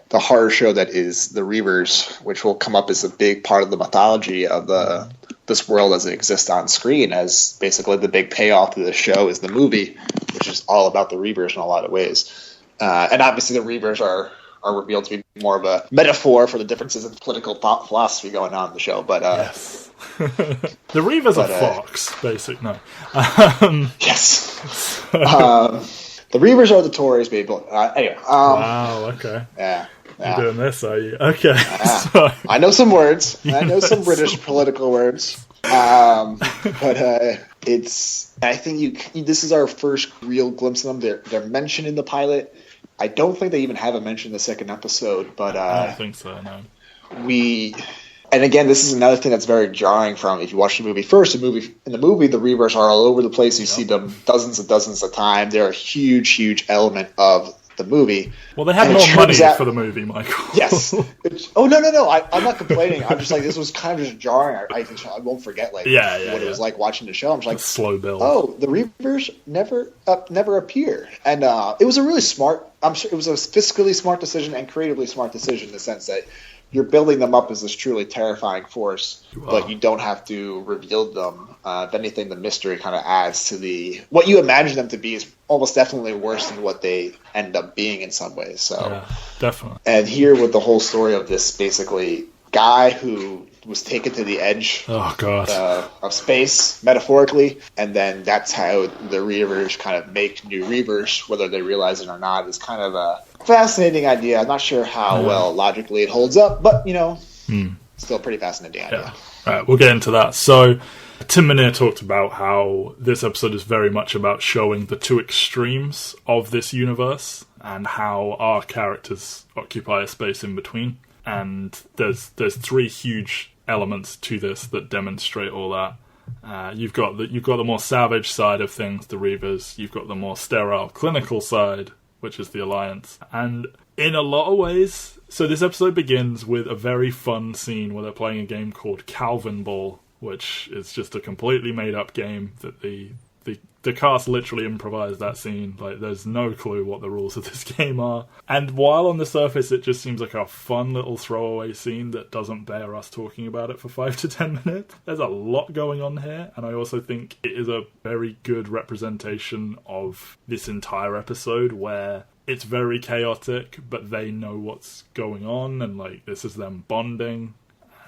the horror show that is the Reavers, which will come up as a big part of the mythology of this world as it exists on screen, as basically the big payoff to the show is the movie, which is all about the Reavers in a lot of ways. And obviously the Reavers are revealed to be more of a metaphor for the differences in political thought philosophy going on in the show. But yes. The Reavers are Fox, basically. No. Yes. The Reavers are the Tories, people. Anyway. Wow, okay. Yeah. You're doing this, are you? Okay. So. I know some words. I know some British political words. But it's... I think this is our first real glimpse of them. They're mentioned in the pilot. I don't think they even have a mention in the second episode, but... I don't think so, no. And again, this is another thing that's very jarring from if you watch the movie first. In the movie, the Reavers are all over the place. You see them dozens and dozens of times. They're a huge, huge element of the movie. Well, they had more money for the movie, Michael. Yes. No. I'm not complaining. I'm just like, this was kind of just jarring. I won't forget what it was like watching the show. I'm just like, slow build. Oh, the Reavers never appear, and it was a really smart. I'm sure it was a fiscally smart decision and creatively smart decision in the sense that you're building them up as this truly terrifying force, but you don't have to reveal them. If anything, the mystery kind of adds to what you imagine them to be is almost definitely worse than what they end up being in some ways. So, yeah, definitely. And here with the whole story of this basically guy who was taken to the edge of space, metaphorically, and then that's how the Reavers kind of make new Reavers, whether they realize it or not, is kind of a fascinating idea. I'm not sure how well logically it holds up, but, still a pretty fascinating idea. Yeah. All right, we'll get into that. So, Tim Minear talked about how this episode is very much about showing the two extremes of this universe and how our characters occupy a space in between. And there's three huge elements to this that demonstrate all that. You've got the more savage side of things, the Reavers. You've got the more sterile, clinical side, which is the Alliance. And in a lot of ways, so this episode begins with a very fun scene where they're playing a game called Calvinball, which is just a completely made-up game that the cast literally improvised that scene. Like, there's no clue what the rules of this game are. And while on the surface it just seems like a fun little throwaway scene that doesn't bear us talking about it for 5 to 10 minutes, there's a lot going on here, and I also think it is a very good representation of this entire episode where it's very chaotic, but they know what's going on, and like this is them bonding.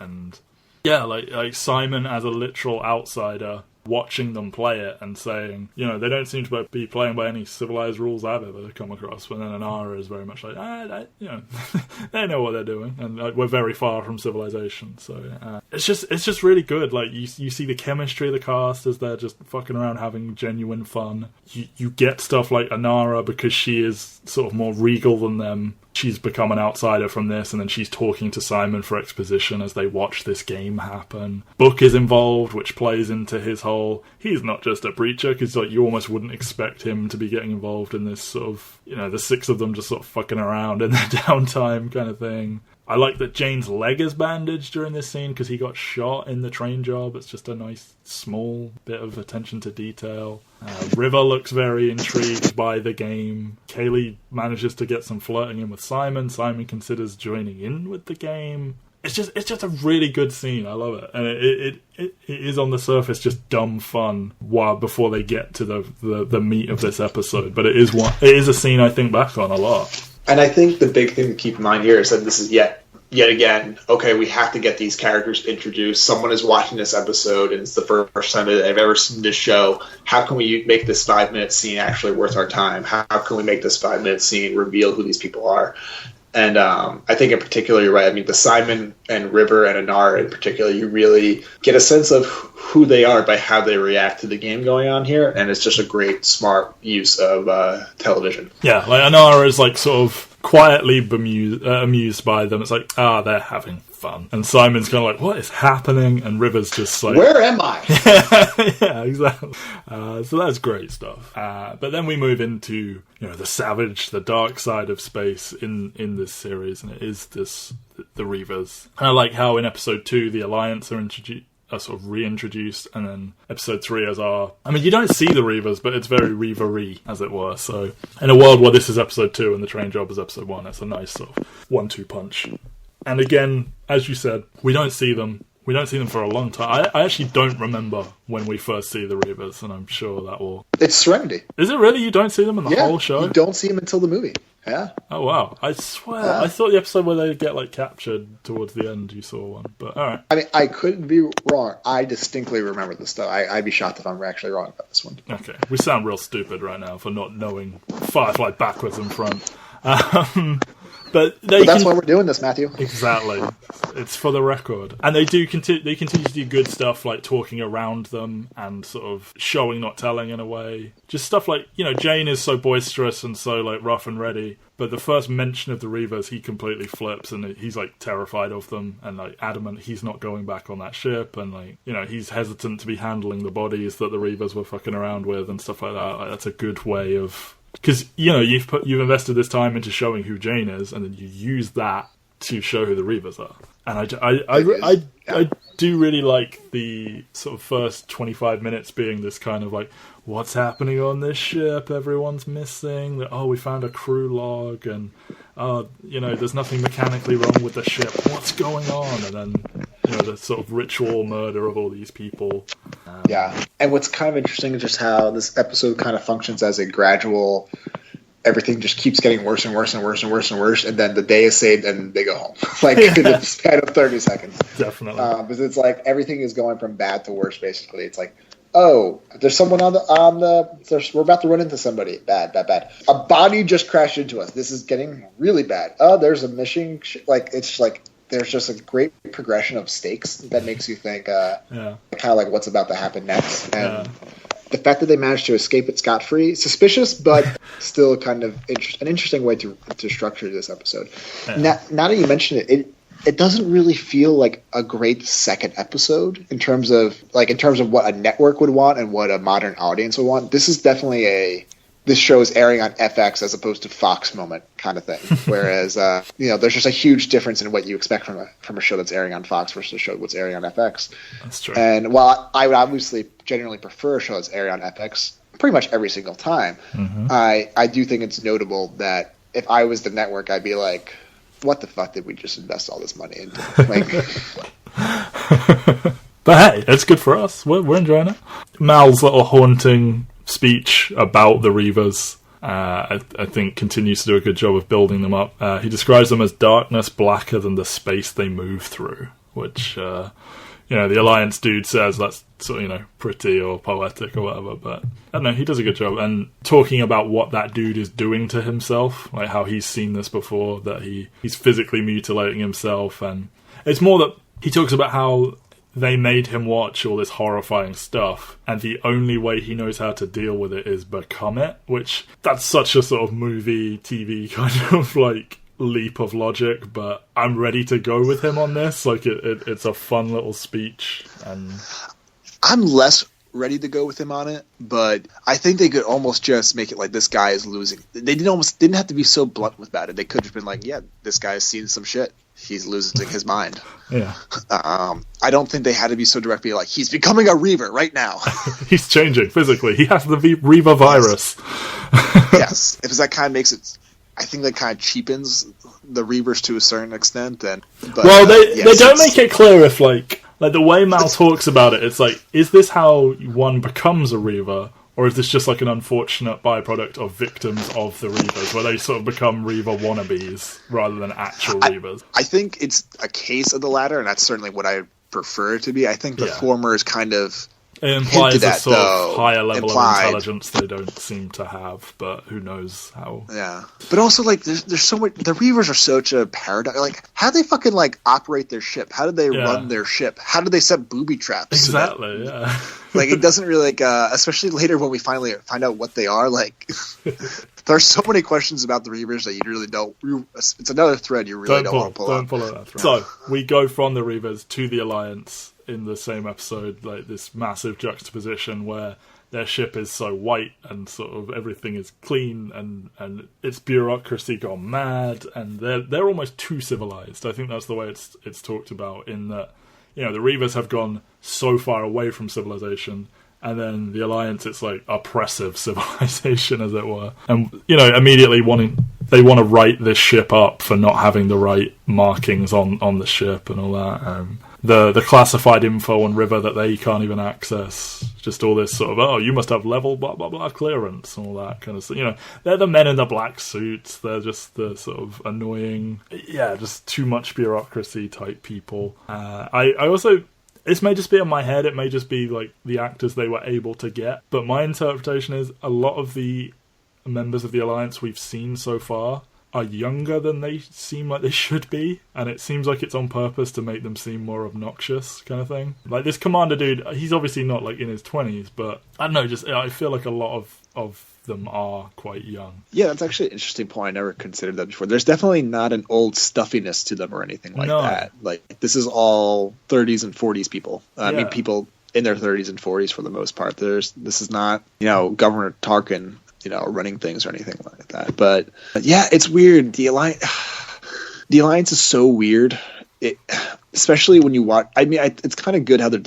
And yeah, like Simon as a literal outsider watching them play it and saying, they don't seem to be playing by any civilized rules I've ever come across. But then Anara is very much like, they know what they're doing, and we're very far from civilization. So it's just really good. Like you see the chemistry of the cast as they're just fucking around having genuine fun. You get stuff like Anara, because she is sort of more regal than them. She's become an outsider from this, and then she's talking to Simon for exposition as they watch this game happen. Book is involved, which plays into his whole, he's not just a preacher, because like you almost wouldn't expect him to be getting involved in this sort of, the six of them just sort of fucking around in their downtime kind of thing. I like that Jane's leg is bandaged during this scene because he got shot in the train job. It's just a nice, small bit of attention to detail. River looks very intrigued by the game. Kaylee manages to get some flirting in with Simon. Simon considers joining in with the game. It's just a really good scene. I love it. And it is on the surface just dumb fun before they get to the meat of this episode. But it is a scene I think back on a lot. And I think the big thing to keep in mind here is that this is yet again, okay, we have to get these characters introduced. Someone is watching this episode, and it's the first time that they've ever seen this show. How can we make this 5-minute scene actually worth our time? How can we make this 5-minute scene reveal who these people are? And I think in particular, you're right. I mean, the Simon and River and Anara in particular, you really get a sense of who they are by how they react to the game going on here. And it's just a great, smart use of television. Yeah, like Anara is like sort of quietly amused by them. It's like, they're having fun. And Simon's kind of like, what is happening? And River's just like, where am I? Yeah, exactly. So that's great stuff. But then we move into, the savage, the dark side of space in this series, and it is the Reavers. And I like how in episode 2 the Alliance are sort of reintroduced, and then episode 3 you don't see the Reavers, but it's very Reaver-y, as it were. So in a world where this is episode 2 and the train job is episode 1, it's a nice sort of 1-2 punch. And again, as you said, we don't see them for a long time. I actually don't remember when we first see the Reavers, and I'm sure that will... It's Serenity. Is it really? You don't see them in the whole show? You don't see them until the movie. Yeah. Oh, wow. I swear. Yeah. I thought the episode where they get, captured towards the end, you saw one. But, all right. I mean, I couldn't be wrong. I distinctly remember this stuff. I'd be shocked if I'm actually wrong about this one. Okay. We sound real stupid right now for not knowing Firefly backwards and front. But that's why we're doing this, Matthew. Exactly. It's for the record. And they continue to do good stuff like talking around them and sort of showing, not telling in a way. Just stuff like, Jane is so boisterous and so like rough and ready. But the first mention of the Reavers, he completely flips and he's like terrified of them and like adamant he's not going back on that ship. And like, he's hesitant to be handling the bodies that the Reavers were fucking around with and stuff like that. Like, that's a good way of... Because, you've invested this time into showing who Jane is, and then you use that to show who the Reavers are. And I do really like the sort of first 25 minutes being this kind of like, what's happening on this ship? Everyone's missing. We found a crew log, and there's nothing mechanically wrong with the ship. What's going on? And then the sort of ritual murder of all these people. Yeah, and what's kind of interesting is just how this episode kind of functions as a gradual. Everything just keeps getting worse and worse and worse and worse and worse, and then the day is saved and they go home, like in the span of 30 seconds. Definitely, because it's like everything is going from bad to worse. Basically, it's like, oh, there's someone we're about to run into somebody. Bad. A body just crashed into us. This is getting really bad. Oh, there's a mission. It's like there's just a great progression of stakes that makes you think, kind of like what's about to happen next. And the fact that they managed to escape it scot-free, suspicious, but still kind of an interesting way to structure this episode. Yeah. Now that you mention it, it doesn't really feel like a great second episode in terms of what a network would want and what a modern audience would want. This is definitely this show is airing on FX as opposed to Fox moment kind of thing. Whereas, there's just a huge difference in what you expect from a show that's airing on Fox versus a show that's airing on FX. That's true. And while I would obviously generally prefer a show that's airing on FX pretty much every single time, I do think it's notable that if I was the network, I'd be like, what the fuck did we just invest all this money into? But hey, it's good for us. We're enjoying it. Mal's little haunting speech about the Reavers, I think, continues to do a good job of building them up. He describes them as darkness blacker than the space they move through, which, the Alliance dude says that's sort of, pretty or poetic or whatever, but I don't know, he does a good job. And talking about what that dude is doing to himself, like how he's seen this before, that he's physically mutilating himself, and it's more that he talks about how they made him watch all this horrifying stuff, and the only way he knows how to deal with it is become it, which that's such a sort of movie, TV kind of like leap of logic, but I'm ready to go with him on this. Like it's a fun little speech, and I'm less ready to go with him on it, but I think they could almost just make it like this guy is losing. They didn't have to be so blunt about it. They could have been like, yeah, this guy's seen some shit. He's losing his mind. Yeah. I don't think they had to be so directly like, he's becoming a Reaver right now. He's changing physically. He has the Reaver virus. Yes. Because that kind of makes it... I think that kind of cheapens the Reavers to a certain extent. They don't make it clear if, like the way Mal talks about it, it's like, is this how one becomes a Reaver? Or is this just like an unfortunate byproduct of victims of the Reavers, where they sort of become Reaver wannabes rather than actual Reavers? I think it's a case of the latter, and that's certainly what I prefer it to be. I think the former is kind of... It implies a sort of higher level of intelligence they don't seem to have, but who knows how... Yeah. But also, like, there's so much... The Reavers are such a paradox. Like, how do they fucking, like, operate their ship? How do they run their ship? How do they set booby traps? Exactly, yeah. Like, it doesn't really, like... especially later when we finally find out what they are, like... There's so many questions about the Reavers that you really don't... It's another thread you really don't want to pull out. Don't pull out that thread. So, we go from the Reavers to the Alliance... in the same episode, like this massive juxtaposition where their ship is so white and sort of everything is clean and its bureaucracy gone mad, and they're almost too civilized. I think that's the way it's talked about, in that, the Reavers have gone so far away from civilization, and then the Alliance, it's like oppressive civilization, as it were. And, immediately they want to write this ship up for not having the right markings on the ship and all that. The classified info on River that they can't even access. Just all this sort of, you must have level blah blah blah clearance and all that kind of stuff. They're the men in the black suits. They're just the sort of annoying, just too much bureaucracy type people. I also, this may just be in my head. It may just be like the actors they were able to get. But my interpretation is a lot of the members of the Alliance we've seen so far are younger than they seem like they should be, and it seems like it's on purpose to make them seem more obnoxious, kind of thing. Like, this commander dude, he's obviously not, like, in his 20s, but I don't know, just I feel like a lot of them are quite young. Yeah, that's actually an interesting point. I never considered that before. There's definitely not an old stuffiness to them or anything like that. Like, this is all 30s and 40s people. I mean, people in their 30s and 40s for the most part. This is not, Governor Tarkin, running things or anything like that. But yeah, it's weird. The Alliance is so weird. Especially when you watch. I mean, it's kind of good how they're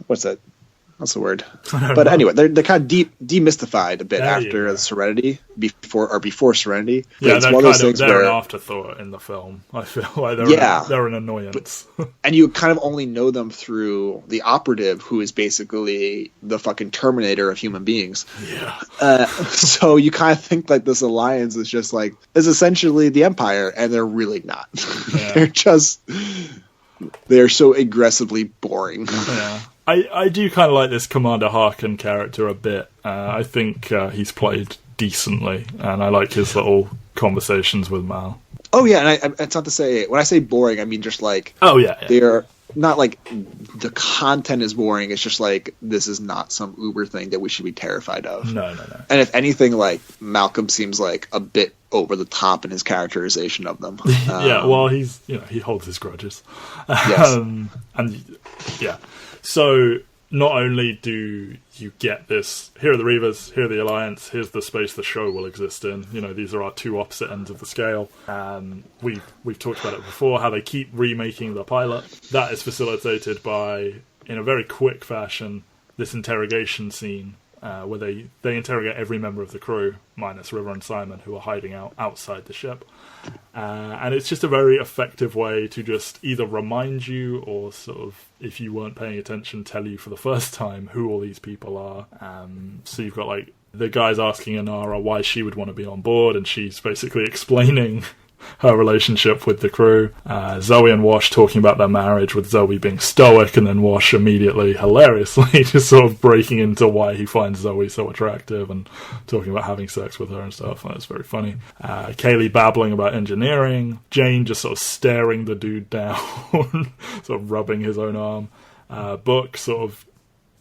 what's that? What's the word? But anyway, they're kind of demystified a bit after Serenity, before Serenity. Yeah, they're an afterthought in the film. I feel like they're an annoyance. And you kind of only know them through the operative, who is basically the fucking Terminator of human beings. Yeah. So you kind of think like this alliance is essentially the Empire, and they're really not. Yeah. They're so aggressively boring. Yeah. I do kind of like this Commander Harkin character a bit. I think he's played decently, and I like his little conversations with Mal. Oh yeah, and it's not to say, when I say boring, I mean just like, they're not like the content is boring. It's just like, this is not some Uber thing that we should be terrified of. No. And if anything, like, Malcolm seems like a bit over the top in his characterization of them. Yeah, well, he holds his grudges. Yes. And yeah. So not only do you get this, here are the Reavers, here are the Alliance, here's the space the show will exist in. These are our two opposite ends of the scale. We've talked about it before, how they keep remaking the pilot. That is facilitated by, in a very quick fashion, this interrogation scene where they interrogate every member of the crew, minus River and Simon, who are hiding outside the ship. And it's just a very effective way to just either remind you or sort of, if you weren't paying attention, tell you for the first time who all these people are. So you've got like the guys asking Inara why she would want to be on board, and she's basically explaining her relationship with the crew. Zoe and Wash talking about their marriage, with Zoe being stoic, and then Wash immediately, hilariously, just sort of breaking into why he finds Zoe so attractive and talking about having sex with her and stuff. That's very funny. Kaylee babbling about engineering. Jane just sort of staring the dude down, sort of rubbing his own arm. Book sort of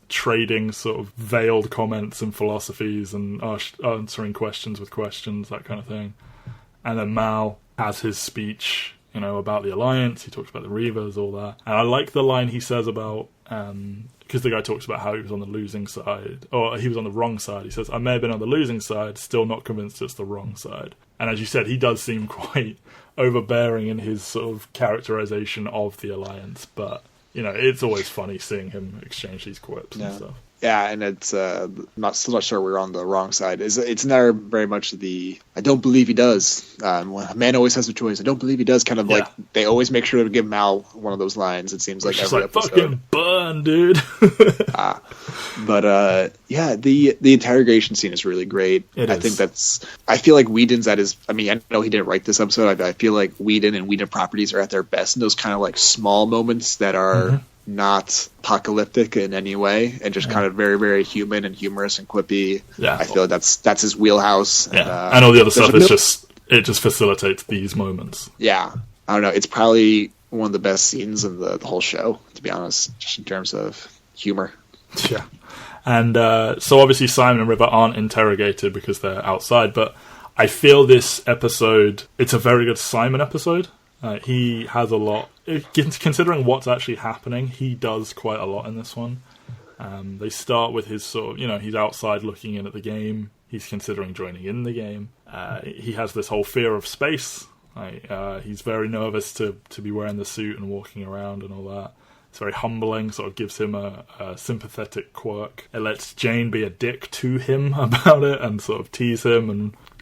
trading sort of veiled comments and philosophies and answering questions with questions, that kind of thing. And then Mal has his speech, about the Alliance. He talks about the Reavers, all that. And I like the line he says about, because the guy talks about how he was on the losing side, or he was on the wrong side. He says, I may have been on the losing side, still not convinced it's the wrong side. And as you said, he does seem quite overbearing in his sort of characterization of the Alliance. But, it's always funny seeing him exchange these quips and stuff. Yeah, and it's still not sure we're on the wrong side. It's never very much the I don't believe he does. A man always has a choice. I don't believe he does. Kind of like they always make sure to give Mal one of those lines. It seems like every episode. Fucking burn, dude. But the interrogation scene is really great. I think I feel like Whedon's at his. I mean, I know he didn't write this episode. I feel like Whedon and Whedon properties are at their best in those kind of like small moments that are not apocalyptic in any way, and just kind of very, very human and humorous and quippy. Yeah, I feel like that's his wheelhouse. Yeah, and all the other stuff is just facilitates these moments. Yeah, I don't know. It's probably one of the best scenes in the whole show, to be honest, just in terms of humor. Yeah, and so obviously Simon and River aren't interrogated because they're outside, but I feel this episode, it's a very good Simon episode. He has a lot, considering what's actually happening, he does quite a lot in this one. They start with his sort of, he's outside looking in at the game. He's considering joining in the game. He has this whole fear of space. He's very nervous to be wearing the suit and walking around and all that. It's very humbling, sort of gives him a sympathetic quirk. It lets Jane be a dick to him about it and sort of tease him,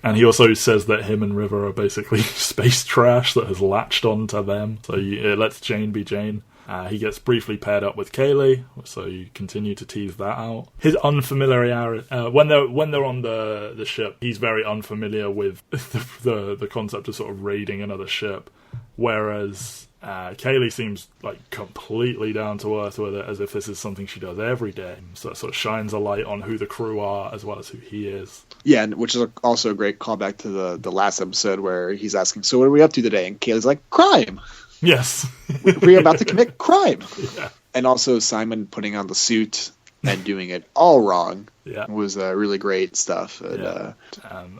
and he also says that him and River are basically space trash that has latched onto them. So it lets Jane be Jane. He gets briefly paired up with Kaylee, so you continue to tease that out. His unfamiliarity, when they're on the ship, he's very unfamiliar with the concept of sort of raiding another ship. Whereas Kaylee seems like completely down to earth with it, as if this is something she does every day. So it sort of shines a light on who the crew are as well as who he is. Yeah, and which is also a great callback to the last episode where he's asking, so what are we up to today? And Kaylee's like, crime! Yes. We're about to commit crime! Yeah. And also Simon putting on the suit and doing it all wrong was really great stuff. And, and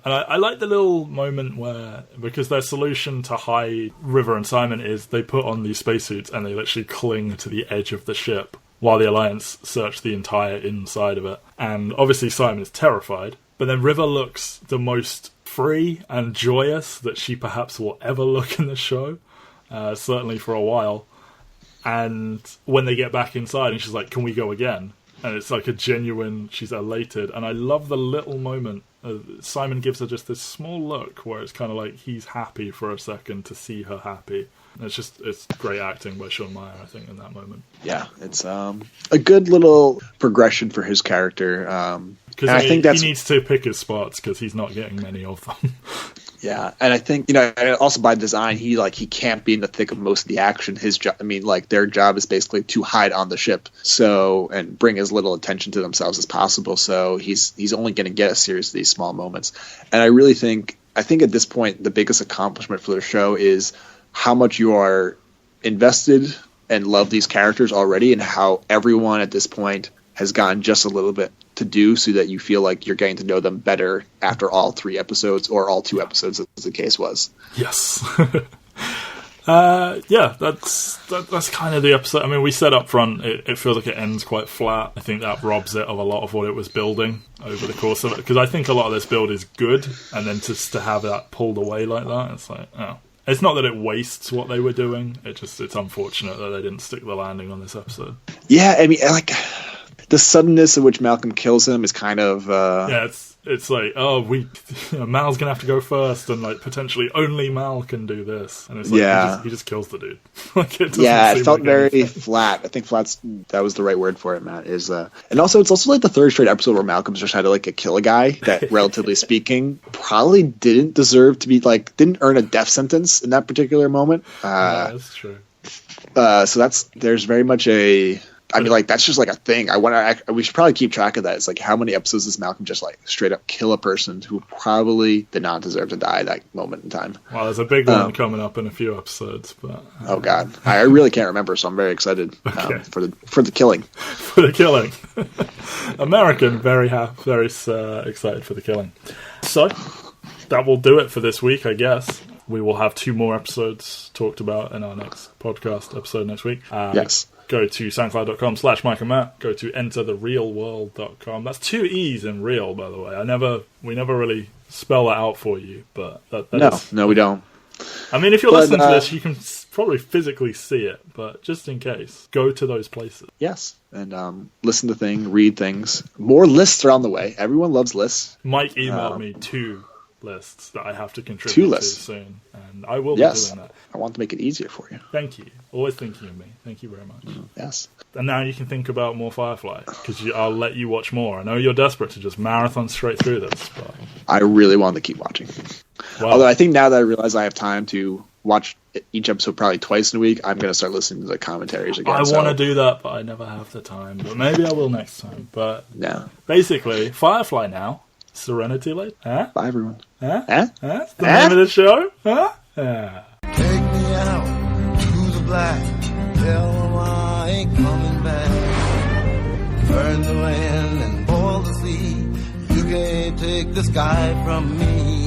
I like the little moment where, because their solution to hide River and Simon is they put on these spacesuits and they literally cling to the edge of the ship while the Alliance search the entire inside of it. And obviously Simon is terrified, but then River looks the most free and joyous that she perhaps will ever look in the show, certainly for a while. And when they get back inside and she's like, can we go again? And it's like a genuine, she's elated. And I love the little moment. Simon gives her just this small look where it's kind of like he's happy for a second to see her happy. And it's great acting by Sean Meyer, I think, in that moment. Yeah, it's a good little progression for his character. Because I think he needs to pick his spots because he's not getting many of them. Yeah, and I think, also by design, he can't be in the thick of most of the action. His job, their job is basically to hide on the ship, and bring as little attention to themselves as possible. So he's only going to get a series of these small moments. And I really think at this point, the biggest accomplishment for the show is how much you are invested and love these characters already, and how everyone at this point has gotten just a little bit to do so that you feel like you're getting to know them better after all 3 episodes or all 2 episodes, as the case was. Yes. That's kind of the episode. I mean, we said up front, it feels like it ends quite flat. I think that robs it of a lot of what it was building over the course of it, because I think a lot of this build is good, and then just to have that pulled away like that, it's like, oh. It's not that it wastes what they were doing, it's unfortunate that they didn't stick the landing on this episode. Yeah, I mean, the suddenness at which Malcolm kills him is kind of... It's like, Mal's gonna have to go first, and potentially only Mal can do this, and it's like he just kills the dude. It felt very flat. I think that was the right word for it, Matt. And also it's also the third straight episode where Malcolm's just had to kill a guy that, relatively speaking, probably didn't deserve to be didn't earn a death sentence in that particular moment. That's true. So there's very much a... that's just a thing. We should probably keep track of that. It's how many episodes does Malcolm just straight up kill a person who probably did not deserve to die at that moment in time? Well, there's a big one coming up in a few episodes, but oh god, I really can't remember, so I'm very excited for the killing. For the killing, American, very happy, very excited for the killing. So that will do it for this week, I guess. We will have 2 more episodes talked about in our next podcast episode next week. Yes. Go to soundcloud.com/Mike and Matt. Go to entertherealworld.com. That's 2 E's in real, by the way. We never really spell that out for you, but no, we don't. I mean, if you're listening to this, you can probably physically see it, but just in case, go to those places. Yes, and listen to things, read things. More lists are on the way. Everyone loves lists. Mike emailed me 2 lists that I have to contribute to soon, and I will be doing that. I want to make it easier for you. Thank you. Always thinking of me. Thank you very much. Yes. And now you can think about more Firefly, because I'll let you watch more. I know you're desperate to just marathon straight through this, but I really want to keep watching. Well, although I think now that I realize I have time to watch each episode probably twice in a week, I'm going to start listening to the commentaries again. I want to do that, but I never have the time. But maybe I will next time. But yeah. Basically, Firefly now. Serenity late? Huh? Bye, everyone. Huh? Huh? That's the name of the show? Huh? Yeah. Take me out to the black. Tell them I ain't coming back. Burn the land and boil the sea. You can't take the sky from me.